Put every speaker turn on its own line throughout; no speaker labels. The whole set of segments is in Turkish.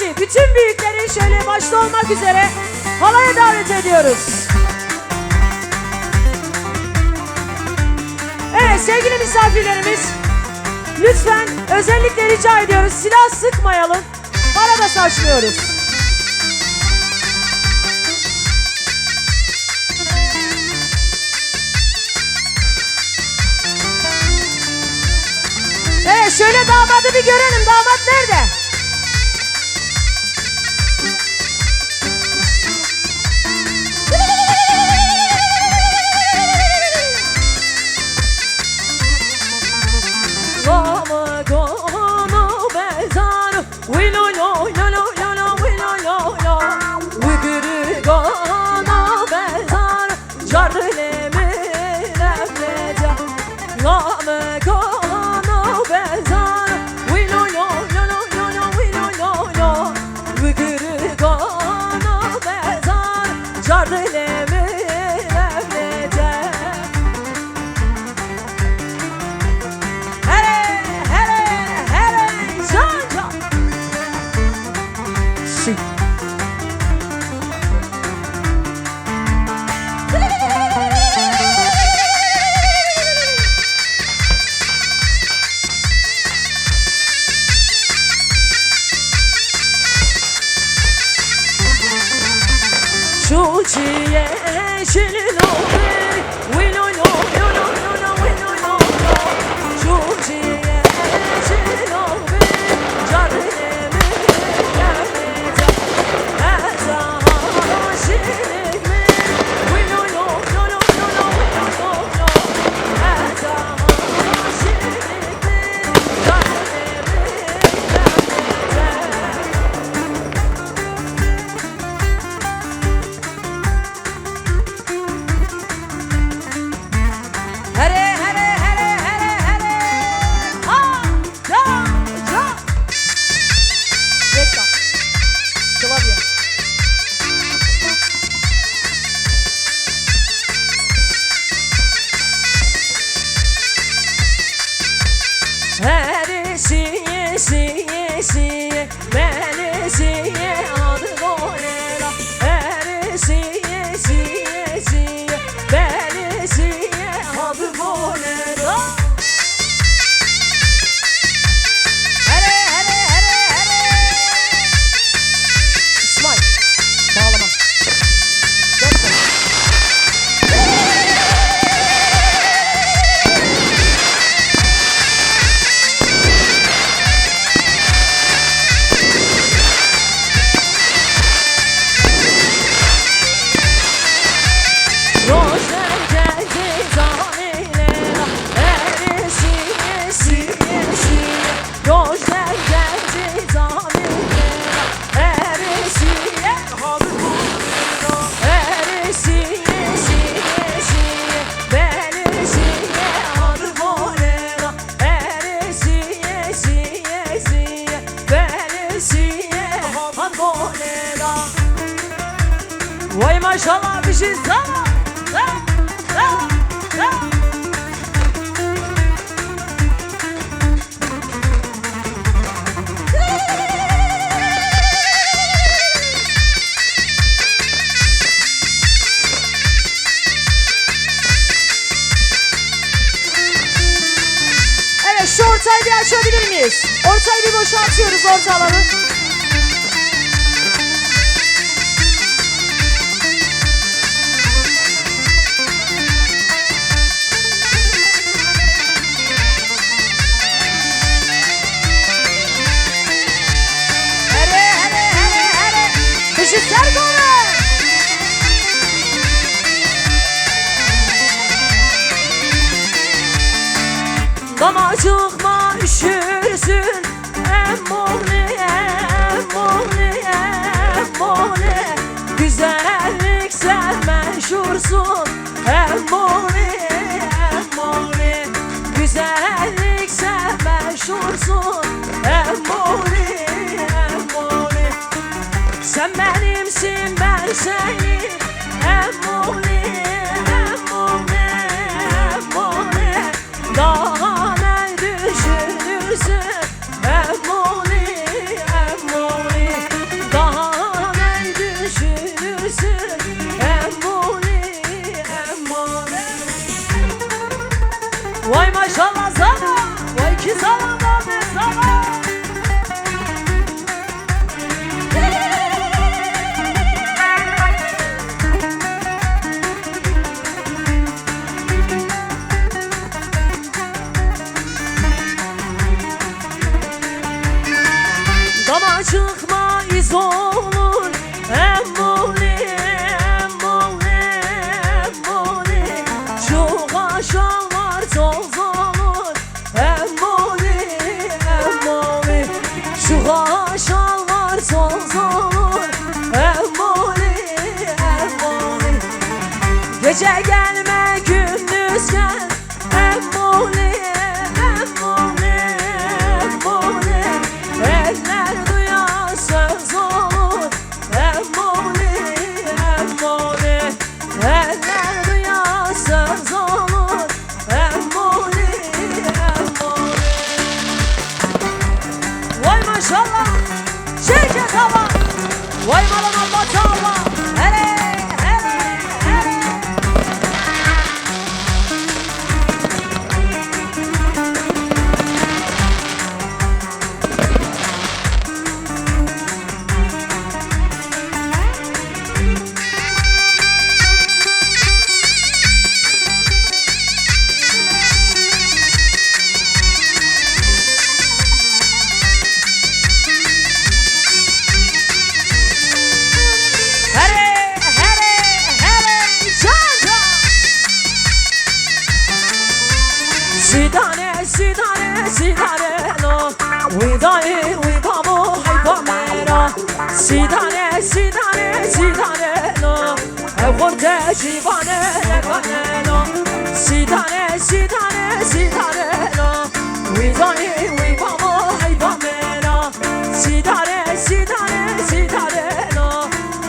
ailesi, bütün büyükleri şöyle başta olmak üzere halaya davet ediyoruz. Evet sevgili misafirlerimiz, lütfen özellikle rica ediyoruz silah sıkmayalım, para da saçmıyoruz. Evet şöyle damadı bir görelim, damat nerede? Vay maşallah bir şey sana. Evet şu ortayı bir açabilir miyiz? Ortayı bir boşaltıyoruz, orta alanı. Dama çıkma üşürsün emmoni emmoni emmoni, güzellik sen meşhursun emmoni emmoni, güzellik sen meşhursun emmoni emmoni, sen benimsin ben senin emmoni emmoni emmoni, daha ne düşünürsün emmoni emmoni. salam dame salam. Dama çıkma iz olur emmuli emmuli emmuli. Çok aşağılar toz olur emmuli emmuli. Şu aşağılar toz olur emmuli emmuli. Gece gelme gündüz gel emmuli emmuli emmuli. Eller duyar söz olur emmuli emmuli. Eller duyar söz olur emmuli emmuli. Vay maşallah şirket hava. Vay malan Allah tava. Hele hele hele. Sidane, sidane, sidane, no. Widai, widamo, haipamera. Sidane, sidane, sidane, no. Evorde jivane, negane, no. Sidane, sidane, sidane, no. Widai, widamo, haipamera. Sidane, sidane, sidane, no.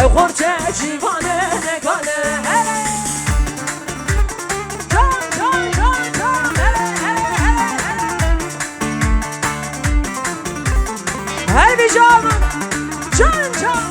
Evorde jivane, negane, hey. Her bir canım, can can.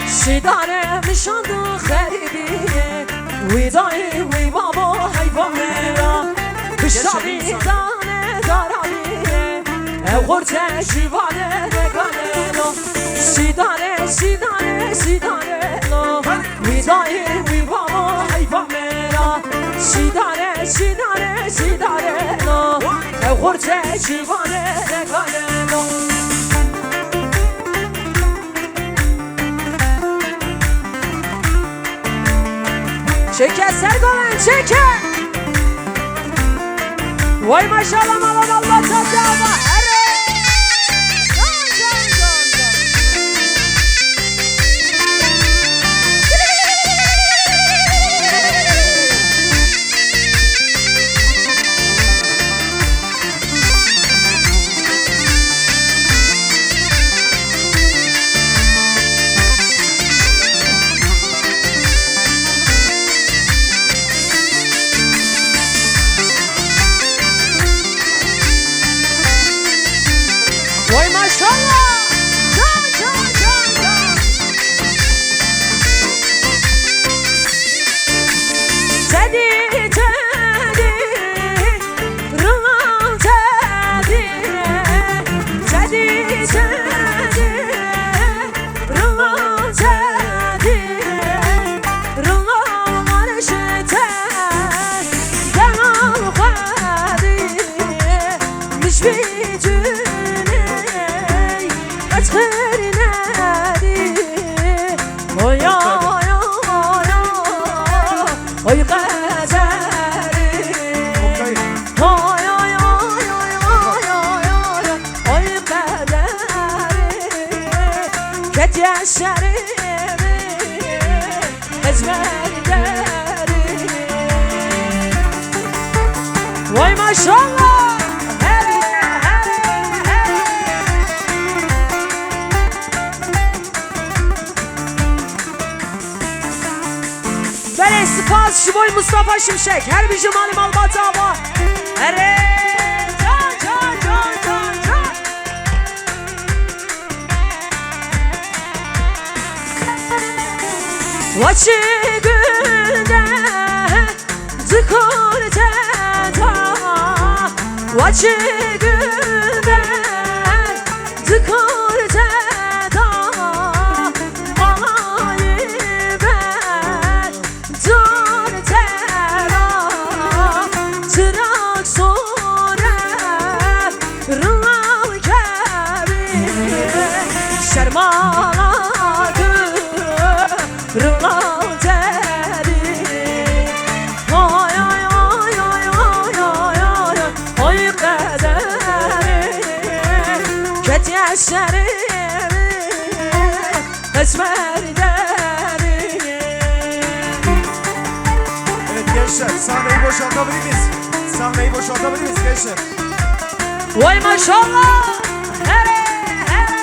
Sidane mişandı kharibiye. Widai wibabo hayvamera. Kıştabi tane darabiye. Evgurte jivane negane no. Sidane, sidane, sidane no. Widai wibamo hayvamera. Sidane, sidane, sidane no. Evgurte jivane negane no. Çeke Sergolen çeke. Vay maşallah malan Allah tadava. Vay maşallah. Can can can can. Tedi tedi. Rılan tedi. Tedi tedi. Rılan tedi. Rılan marşete. Genel khadi. Mişbicü. Vay maşallah. Hele hele hele. Ben Espas Şiboy Mustafa Şimşek. Her bir cumali malbata var. Hele can can can. Vaçı günde tıkır teta Vaçı günde tıkır teta Alayı ben dur tera Çırak sore rılav kebir Şermaladı rılav teri Ay ay ay ay ay ay ay Ay kaderi Ket yaşarimi Esmer deri
Evet gençler sahneyi boşaltabilir miyiz? Sahneyi boşaltabilir miyiz gençler?
Vay maşallah Hele hele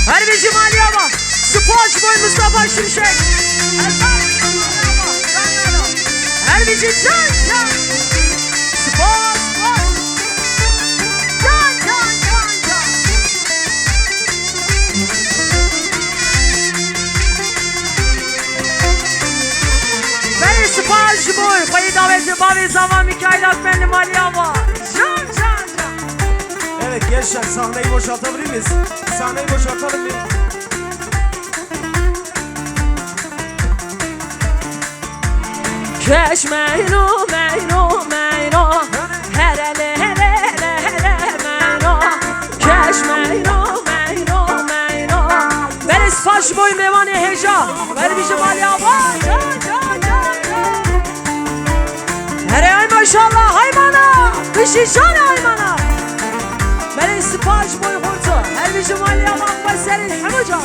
Her bir cimaliye bak SpongeBob Mustafa Şimşek Her bir can can SpongeBob Can can can can Beni SpongeBob Kayı daveti bavi zaman Mikail Akmenli Maliye bak Can can can
Evet gençler sahneyi boşaltabilir miyiz? Sahneyi boşaltalım mı?
Keş meyro meyro meyro Herele herele hele meyro Keş meyro meyro meyro Beni SpongeBob mevani heja Ver bizim Ali Abba Here ay maşallah haymana Kışışan haymana Beni SpongeBob kurtu Her bizim Ali Abba senin hamucan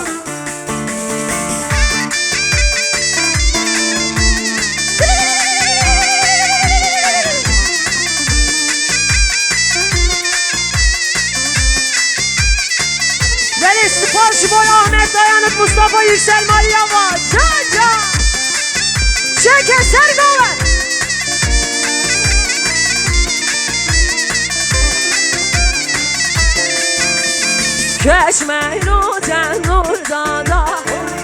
Beni SpongeBob Ahmet Dayanık Mustafa Yüksel Maliye var Can can Şeker Sergover Keşmeyro tenurda da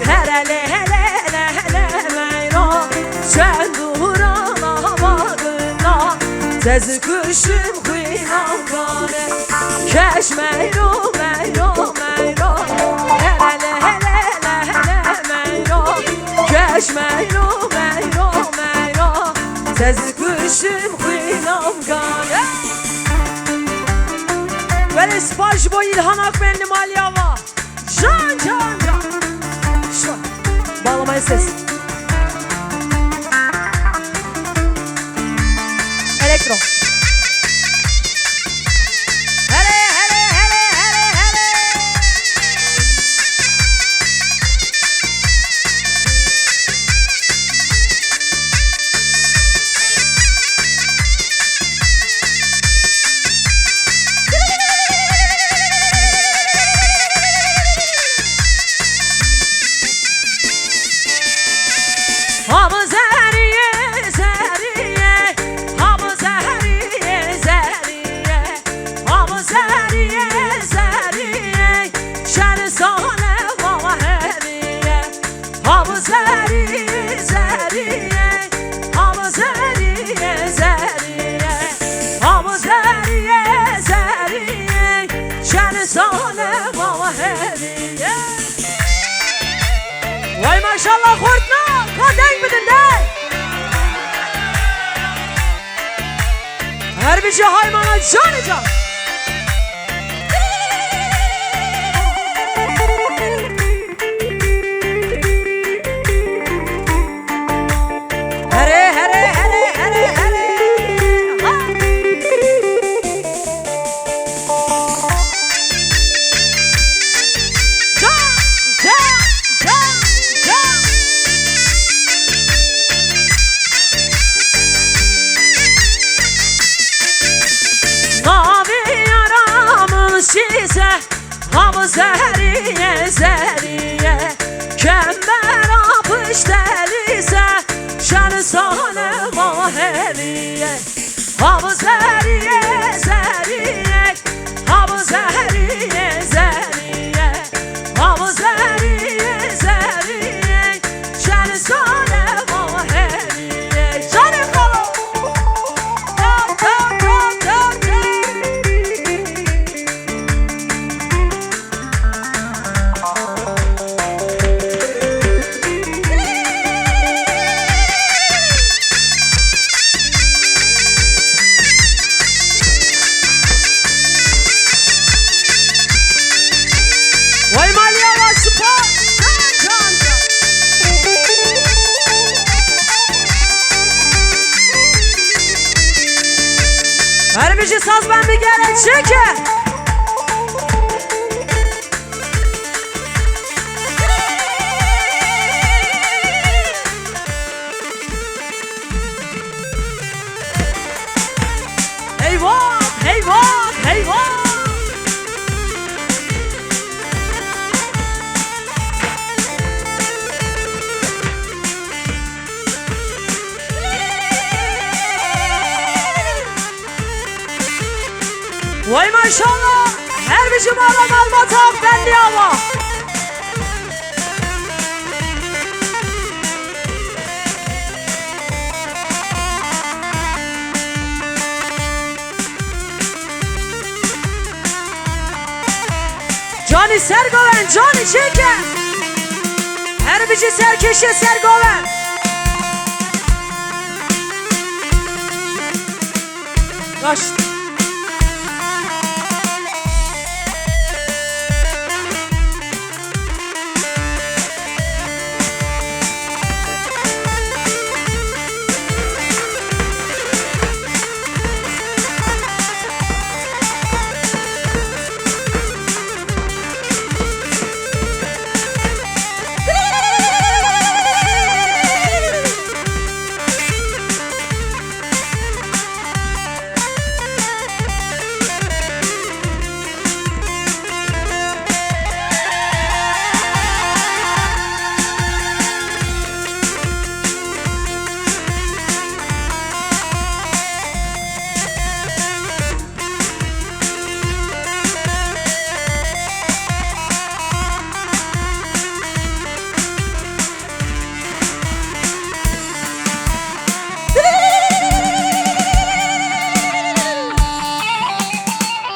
Herele hele hele hele meyro Sen durana bakına Tezi kışım kıyam kare Keşmeyro meyro meyro Herele hele hele hele meyro Keşmeyro meyro meyro Tezi kışım kıyam kare Beni SpongeBob İlhan Akmenli Malyava Can can can Şu bağlamaya ses Elektro Hele hele hele hele hele Hamı zeriye zeriye Hamı zeriye zeriye Hamı zeriye zeriye Şer sahne vaheriye Hamı zeriye zeriye Hamı zeriye zeriye Hamı zeriye zeriye Şer sahne vaheriye Vay maşallah kurtna Kadeng midin de Her bir şey haymana canıcan Here here here here here Ha Can can can can Mavi yaramın şişe Hamı zeriye zeriye Kember apış delize Şer sahne maheriye Hamı zeriye zeriye Abu zehriye zehriye Abu zehriye zehriye Şeni sone maheriye Canım kalo Tak tak tak tak tak Vay Maliye var spor Can can can Harbici saz ben bir gerek çekin Eyvah eyvah eyvah Vay maşallah her biçim aram alma tak belli ama Johnny Sergoven, Johnny çekin her biçim serkeşe Sergoven Kaçtı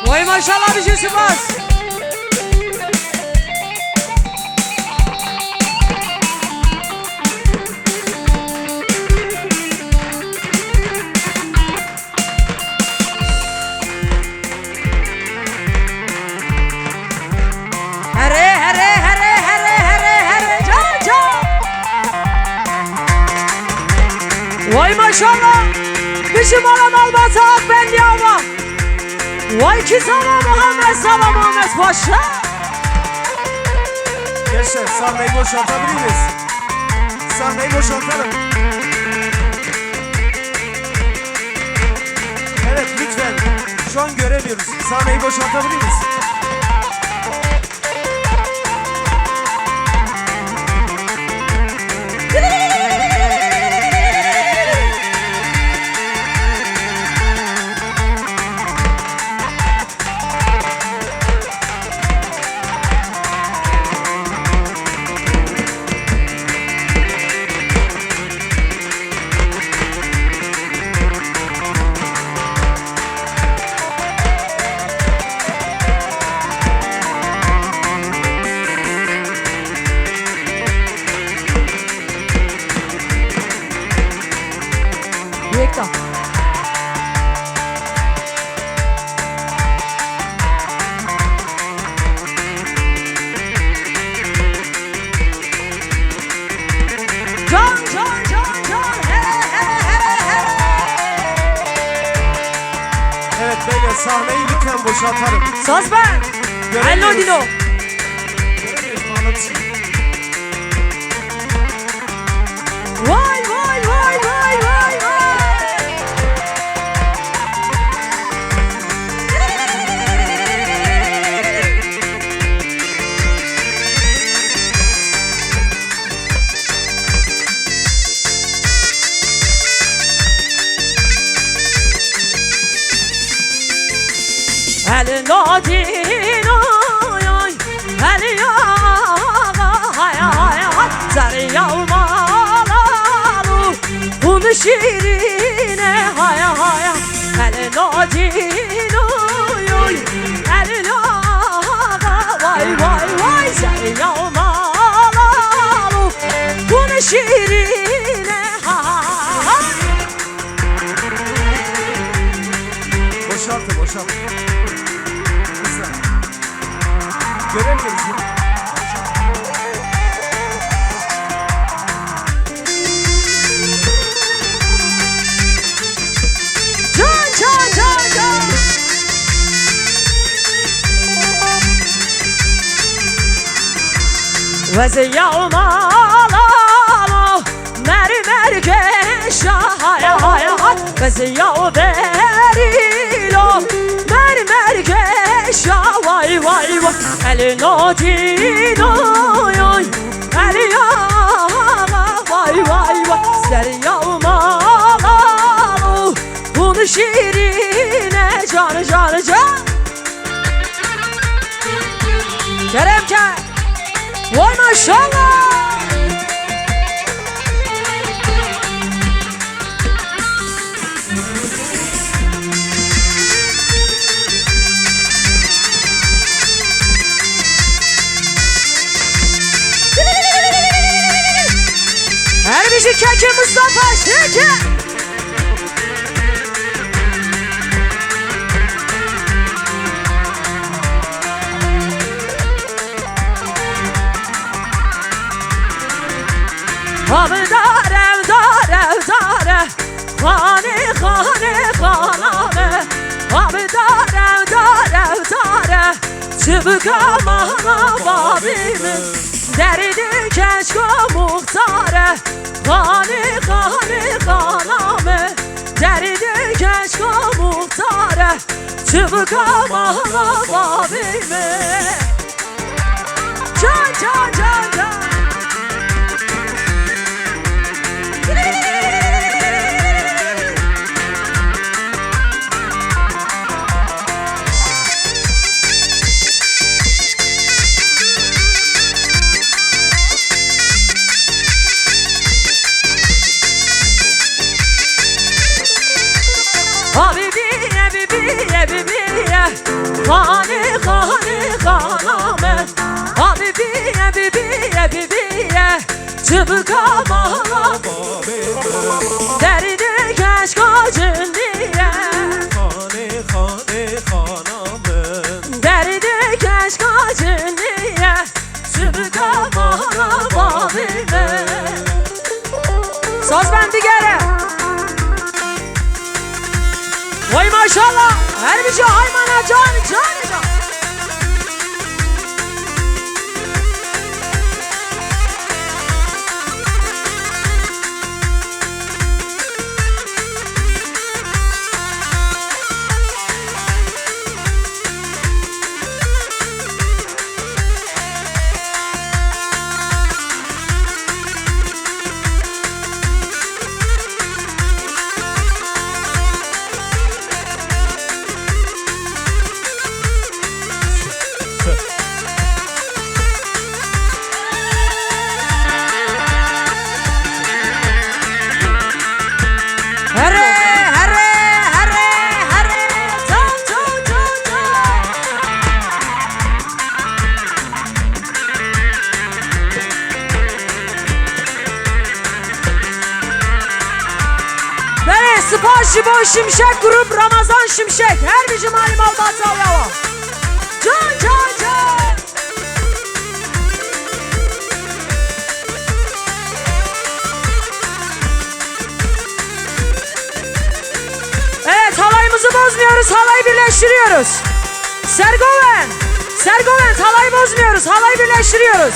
Vay maşallah bir şeysi bas. Here here here here here here can can. Vay maşallah. Bizim aram almatak ben yavam. Vay ki sana Muhammed Paşa.
Gençler sahneyi boşaltabilir miyiz? Sahneyi boşaltalım. Evet lütfen. Şu an göremiyoruz. Sahneyi boşaltabilir miyiz?
Yekta. Can can can can here here here here.
Evet beyler sahneyi lütfen boşaltalım.
Saz ben. Hello Dino.
Göremiyoruz mu anlatayım?
Vay vay vay vay vay vay. Hello Dino. yağmalı bunu şirine ha.
Boşaltın, boşaltın. Kızlar. Göremiyoruz ya.
Can can can can. Vezi yağmalı mermer keşa haya haya vezi yağ verilo mermer keşa vay vay vay elin odinoy eli yağa vay vay vay ser yağmalı bunu şirine canı canı can Keremke vay maşallah. Her bir şey keki Mustafa Şeki. Abi dare dare dare Khane khane khaname Abi dare dare dare Çıbıka mahna babimin Derdi keşke muhtare Khane khane khaname Derdi keşke muhtare Çıbıka mahna babimin Can can can can Habibiye bibiye bibiye Khane khane khaname Habibiye bibiye bibiye Çıbıka mahla Derdi keşke cünniye
Khane khane khanamın
Derdi keşke cünniye Çıbıka mahla babime Söz ben digere Vay maşallah her bir şey haymana can can can Şibo Şimşek grup Ramazan Şimşek her bir cumali mal batal yava can can can Evet halayımızı bozmuyoruz halayı birleştiriyoruz Sergoven halayı bozmuyoruz halayı birleştiriyoruz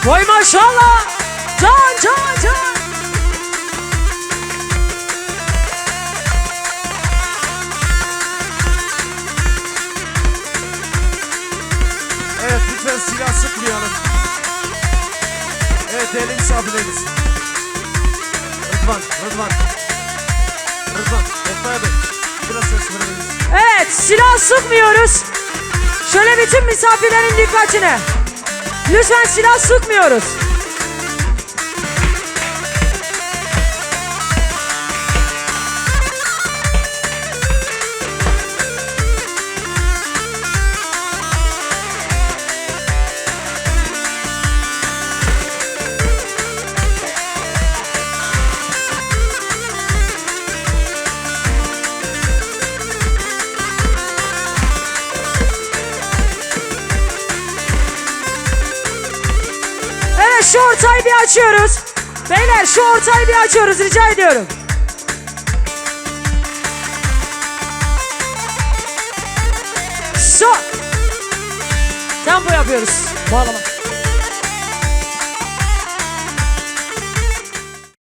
Vay maşallah can can can
Evet lütfen silah sıkmayalım. Evet değerli misafirlerimiz. Rıdvan Oktay Bey biraz ses verebiliriz.
Evet silah sıkmıyoruz Şöyle bütün misafirlerin dikkatine Lütfen silah sıkmıyoruz. şu ortayı bir açıyoruz. Beyler şu ortayı bir açıyoruz rica ediyorum. Tempo yapıyoruz. Bağlama.